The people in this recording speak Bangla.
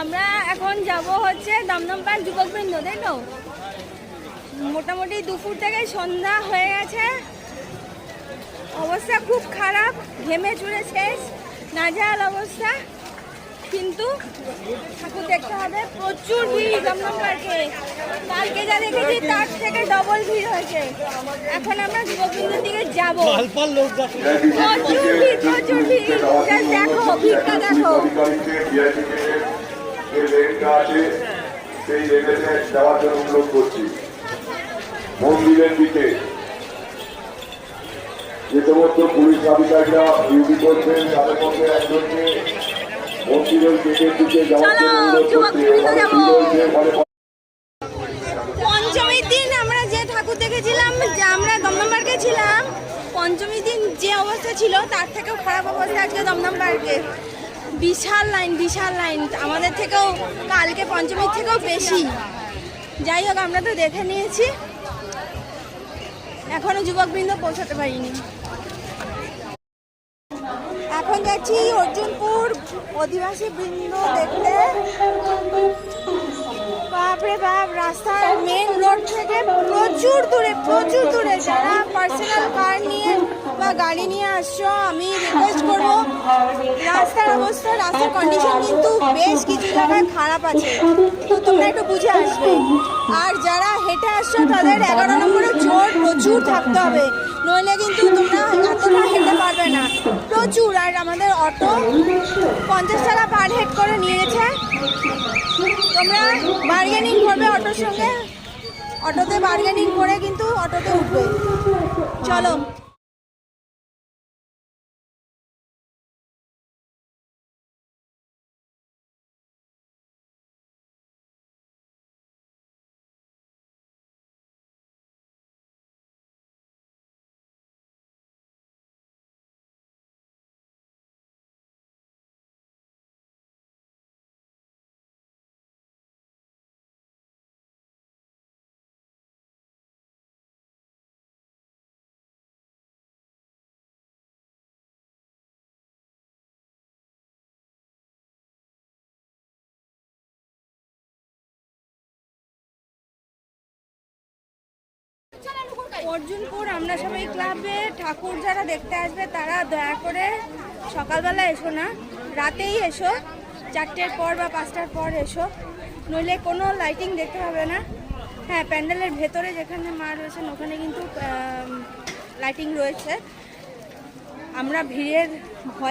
আমরা এখন যাব হচ্ছে দমদম পার্ক যুবকবৃন্দ, তাই তো? মোটামুটি দুপুর থেকে সন্ধ্যা হয়ে গেছে, অবস্থা খুব খারাপ, ঘেমে চুড়ে শেষ, নাজেহাল অবস্থা। কিন্তু ঠাকুর দেখতে হবে, প্রচুর ভিড় দমদম পার্কে। কালকে যা দেখেছি তার থেকে ডবল ভিড় হয়েছে। এখন আমরা যুবকবৃন্দের দিকে যাবো। প্রচুর ভিড়, প্রচুর ভিড়। দেখো ভিড়টা, দেখো। সেই লেনে যাওয়ার জন্য অনুরোধ করছি। মন্দিরের দিকে যে সমস্ত পুলিশ আধিকারিকরা ডিউটি করছেন তাদের মধ্যে একজনকে মন্দিরের গেটের দিকে যাওয়ার জন্য অনুরোধ করছি। পঞ্চমীর দিন আমরা যে ঠাকুর দেখেছিলাম, যে আমরা দমদম পার্কে ছিলাম, পঞ্চমীর দিন যে অবস্থা ছিল তার থেকেও খারাপ অবস্থা আজকে দমদম পার্কে। বিশাল লাইন, বিশাল লাইন, আমাদের থেকেও কালকে পঞ্চমীর থেকেও বেশি। যাই হোক, আমরা তো দেখে নিয়েছি, এখনো যুবকবৃন্দ পৌঁছাতে পারিনি। এখন যাচ্ছি অর্জুনপুর অধিবাসী বৃন্দ দেখতে। বাপরে বাপ, রাস্তার মেন রোড থেকে প্রচুর দূরে, প্রচুর দূরে। যারা পার্সোনাল কার নিয়ে বা গাড়ি নিয়ে আসছো, আমি রিকোয়েস্ট করবো, রাস্তার অবস্থা, রাস্তার কন্ডিশন কিন্তু বেশ কিছু জায়গায় খারাপ আছে, তো তোমরা একটু বুঝে আসবে। আর যারা হেঁটে আসছো তাদের 11 নম্বরে জোর প্রচুর থাকতে হবে, নইলে কিন্তু তোমরা এতটা হেঁটে পারবে না, প্রচুর। আর আমাদের অটো 50 টাকা পার হেড করে নিয়েছে, তোমরা বার্গেনিং করবে অটোর সঙ্গে, অটোতে বার্গেনিং করে কিন্তু অটোতে উঠবে। চলো। অর্জুনপুর আমরা সবাই ক্লাবে ঠাকুর যারা দেখতে আসবে তারা দয়া করে সকালবেলা এসো না, রাতেই এসো, 4টের পর বা 5টার পর এসো, নইলে কোনো লাইটিং দেখতে হবে না। হ্যাঁ, প্যান্ডেলের ভেতরে যেখানে মা রয়েছেন ওখানে কিন্তু লাইটিং রয়েছে। আমরা ভিড়ের ভয়